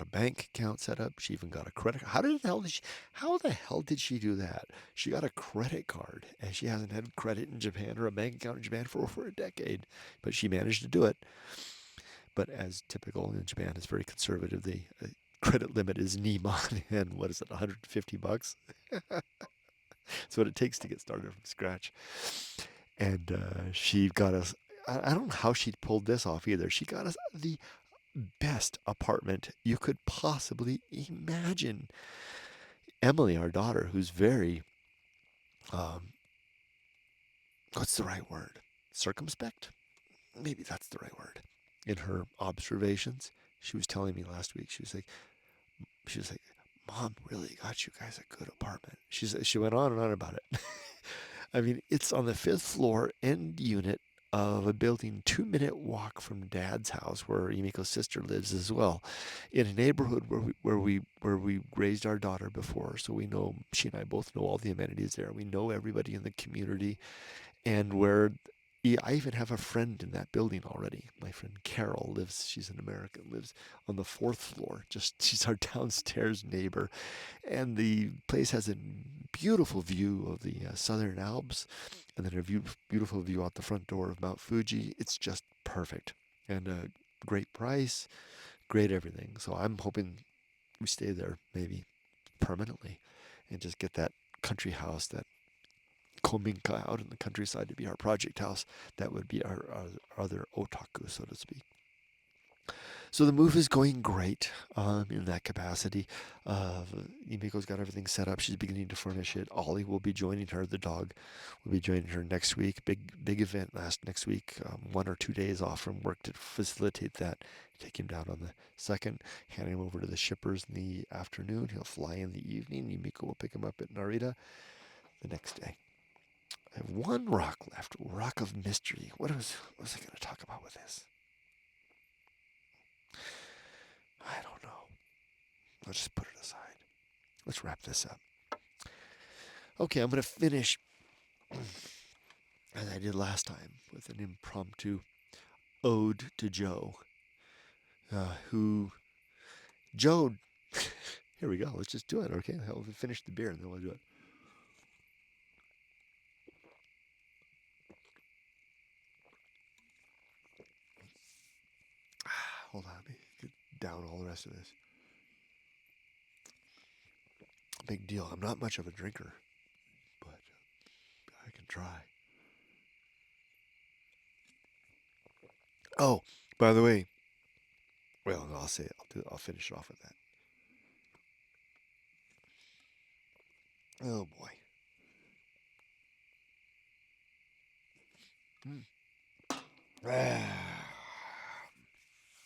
a bank account set up. She even got a credit. How the hell did she do that? She got a credit card, and she hasn't had credit in Japan or a bank account in Japan for over a decade, but she managed to do it. But as typical in Japan, it's very conservative. The credit limit is Niman, and what is it, $150? That's what it takes to get started from scratch. And she got us. I don't know how she pulled this off either. She got us the best apartment you could possibly imagine. Emily, our daughter, who's very, um, what's the right word? Circumspect? Maybe that's the right word. In her observations, she was telling me last week, she was like, Mom really got you guys a good apartment. She went on and on about it. I mean, it's on the fifth floor end unit of a building 2-minute walk from Dad's house, where Yumiko's sister lives as well, in a neighborhood where we raised our daughter before. So we know, she and I both know all the amenities there. We know everybody in the community, and where, yeah, I even have a friend in that building already. My friend Carol lives. She's an American. Lives on the fourth floor. Just she's our downstairs neighbor, and the place has a beautiful view of the Southern Alps, and then beautiful view out the front door of Mount Fuji. It's just perfect, and a great price, great everything. So I'm hoping we stay there maybe permanently, and just get that country house, that kominka out in the countryside, to be our project house. That would be our other otaku, so to speak. So the move is going great in that capacity. Yumiko's got everything set up. She's beginning to furnish it. Ollie will be joining her. The dog will be joining her next week. Big event next week. 1 or 2 days off from work to facilitate that. Take him down on the 2nd, hand him over to the shippers in the afternoon. He'll fly in the evening. Yumiko will pick him up at Narita the next day. I have one rock left. Rock of mystery. What was I going to talk about with this? I don't know. I'll just put it aside. Let's wrap this up. Okay, I'm going to finish as I did last time with an impromptu ode to Joe. Joe, here we go. Let's just do it. Okay, I'll finish the beer and then we'll do it. Hold on, let me get down all the rest of this. Big deal. I'm not much of a drinker, but I can try. Oh, by the way, well, I'll say it. I'll finish it off with that. Oh boy.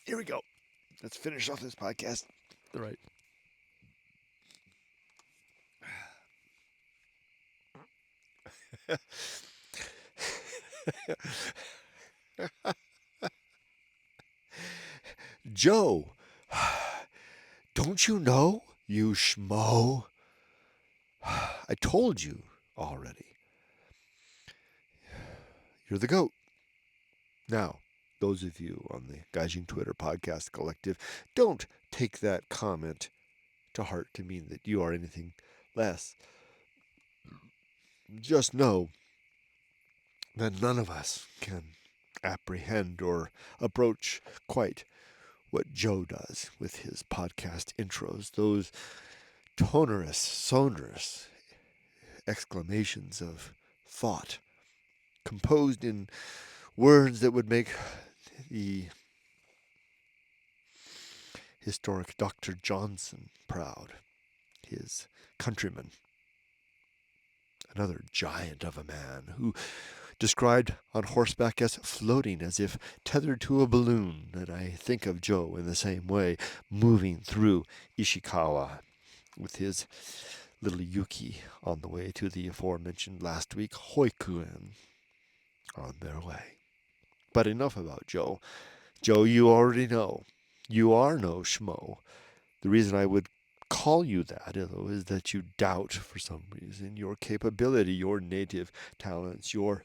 Here we go. Let's finish off this podcast. All right. Joe, don't you know, you schmo? I told you already. You're the GOAT. Now, those of you on the Gaijin Twitter podcast collective, don't take that comment to heart to mean that you are anything less. Just know that none of us can apprehend or approach quite what Joe does with his podcast intros. Those sonorous exclamations of thought, composed in words that would make the historic Dr. Johnson proud, his countryman. Another giant of a man who described on horseback as floating, as if tethered to a balloon. And I think of Joe in the same way, moving through Ishikawa with his little Yuki on the way to the aforementioned last week Hoikuen, on their way. But enough about Joe. Joe, you already know. You are no schmo. The reason I would call you that, though, is that you doubt, for some reason, your capability, your native talents, your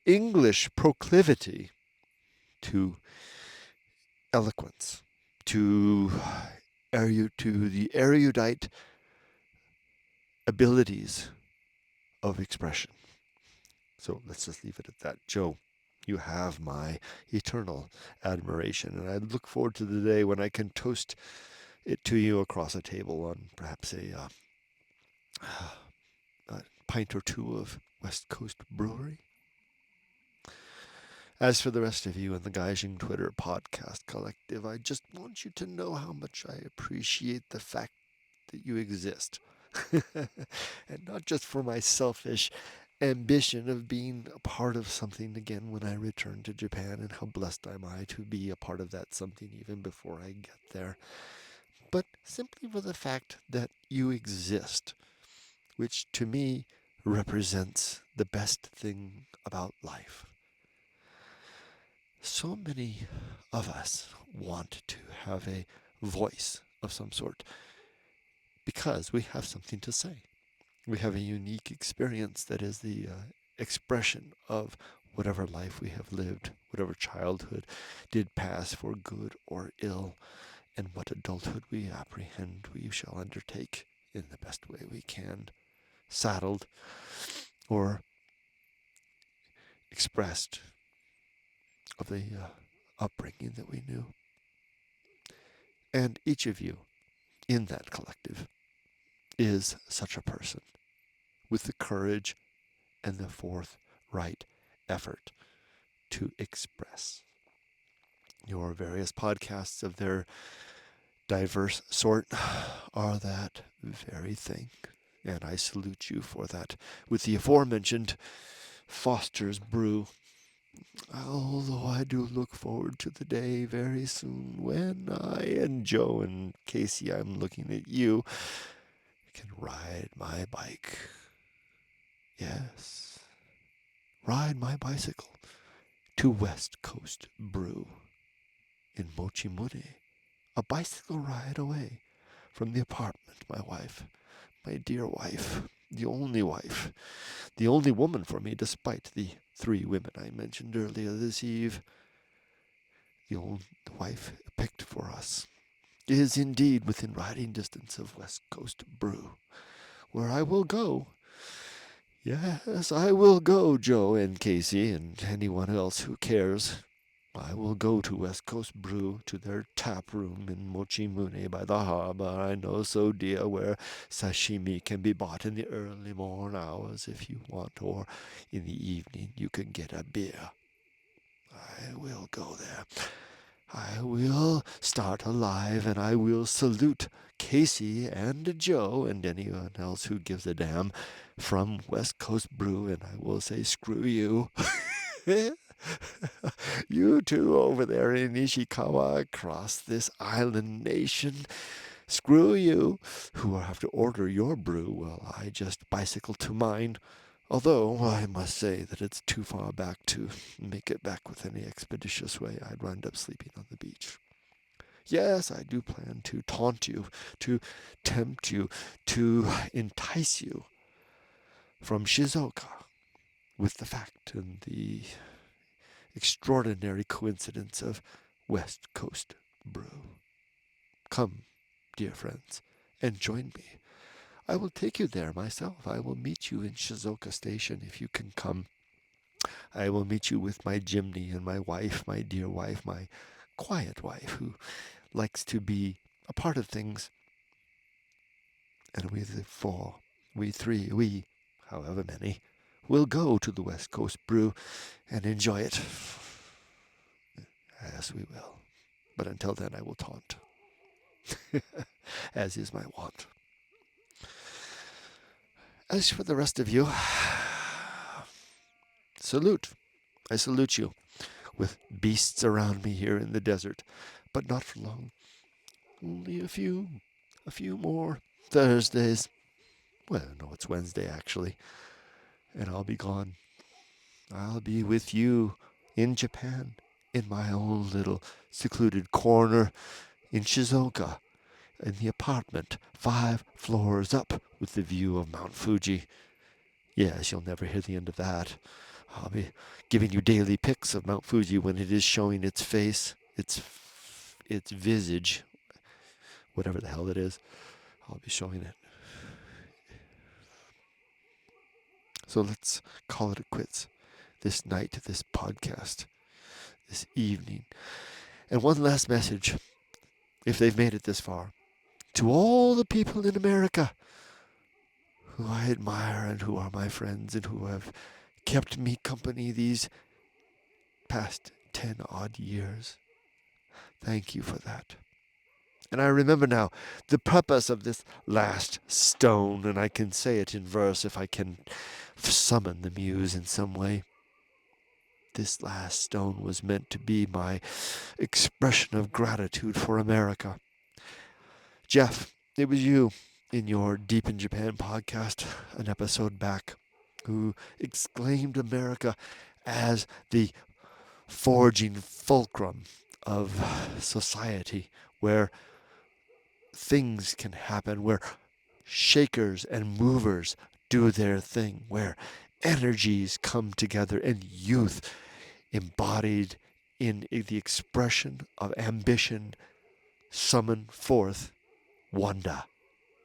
English proclivity to eloquence, to the erudite abilities of expression. So let's just leave it at that. Joe, you have my eternal admiration, and I look forward to the day when I can toast it to you across a table on perhaps a pint or two of West Coast brewery. As for the rest of you in the Gaijin Twitter podcast collective, I just want you to know how much I appreciate the fact that you exist. And not just for my selfish ambition of being a part of something again when I return to Japan, and how blessed am I to be a part of that something even before I get there, but simply for the fact that you exist, which to me represents the best thing about life. So many of us want to have a voice of some sort because we have something to say. We have a unique experience that is the expression of whatever life we have lived, whatever childhood did pass for good or ill, and what adulthood we apprehend we shall undertake in the best way we can, saddled or expressed of the upbringing that we knew. And each of you in that collective is such a person with the courage and the forthright effort to express. Your various podcasts of their diverse sort are that very thing, and I salute you for that. With the aforementioned Foster's Brew, although I do look forward to the day very soon when I and Joe and Casey, I'm looking at you, can ride my bike. Yes, ride my bicycle to West Coast Brew in Mochimune, a bicycle ride away from the apartment, my wife, my dear wife, the only woman for me, despite the 3 women I mentioned earlier this eve. The old wife picked for us is indeed within riding distance of West Coast Brew, where I will go. Yes, I will go, Joe and Casey and anyone else who cares. I will go to West Coast Brew, to their tap room in Mochimune by the harbor, I know so dear, where sashimi can be bought in the early morn hours if you want, or in the evening you can get a beer. I will go there. I will start alive, and I will salute Casey and Joe and anyone else who gives a damn from West Coast Brew, and I will say, screw you. You two over there in Ishikawa across this island nation, screw you, who will have to order your brew while I just bicycle to mine. Although I must say that it's too far back to make it back with any expeditious way. I'd wind up sleeping on the beach. Yes, I do plan to taunt you, to tempt you, to entice you from Shizuoka with the fact and the extraordinary coincidence of West Coast Brew. Come, dear friends, and join me. I will take you there myself. I will meet you in Shizuoka Station if you can come. I will meet you with my Jimny and my wife, my dear wife, my quiet wife, who likes to be a part of things. And we the 4, we 3, we, however many, will go to the West Coast Brew and enjoy it. Yes, we will. But until then, I will taunt, as is my wont. As for the rest of you, salute. I salute you, with beasts around me here in the desert, but not for long. Only a few more Thursdays. Well, no, it's Wednesday, actually. And I'll be gone. I'll be with you in Japan, in my own little secluded corner in Shizuoka, in the apartment 5 floors up with the view of Mount Fuji. Yes, you'll never hear the end of that. I'll be giving you daily pics of Mount Fuji when it is showing its face, its visage, whatever the hell it is. I'll be showing it. So let's call it a quits this night, this podcast, this evening. And one last message, if they've made it this far, to all the people in America who I admire and who are my friends and who have kept me company these past 10 odd years. Thank you for that. And I remember now the purpose of this last stone, and I can say it in verse if I can summon the muse in some way. This last stone was meant to be my expression of gratitude for America. Jeff, it was you in your Deep in Japan podcast, an episode back, who exclaimed America as the forging fulcrum of society, where things can happen, where shakers and movers do their thing, where energies come together, and youth embodied in the expression of ambition summon forth wonder.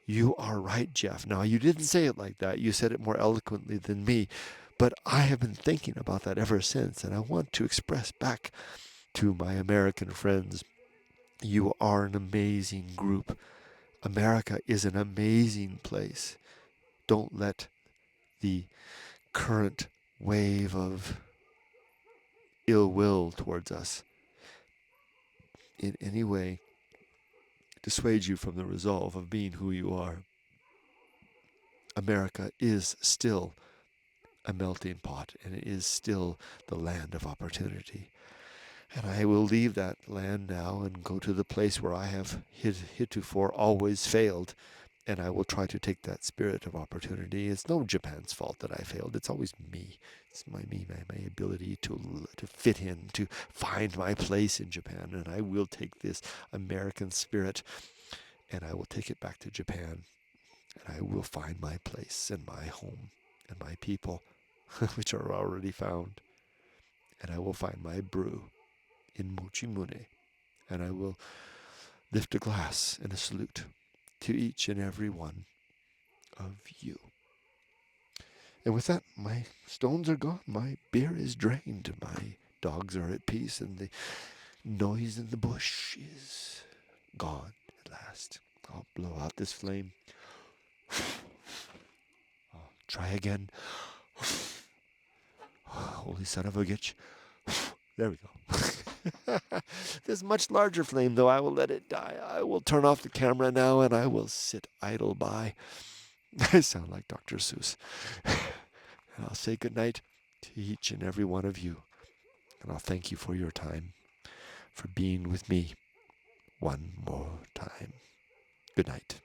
You are right, Jeff. Now, you didn't say it like that. You said it more eloquently than me. But I have been thinking about that ever since, and I want to express back to my American friends, you are an amazing group. America is an amazing place. Don't let the current wave of ill will towards us in any way dissuade you from the resolve of being who you are. America is still a melting pot, and it is still the land of opportunity. And I will leave that land now and go to the place where I have heretofore always failed, and I will try to take that spirit of opportunity. It's no Japan's fault that I failed. It's always me. It's my ability to fit in, to find my place in Japan. And I will take this American spirit, and I will take it back to Japan, and I will find my place and my home and my people, which are already found. And I will find my brew in Mochimune, and I will lift a glass and a salute to each and every one of you. And with that, my stones are gone, my beer is drained, my dogs are at peace, and the noise in the bush is gone at last. I'll blow out this flame. I'll try again. Holy son of a bitch. There we go. This much larger flame, though, I will let it die. I will turn off the camera now, and I will sit idle by. I sound like Dr. Seuss. And I'll say good night to each and every one of you. And I'll thank you for your time, for being with me one more time. Good night.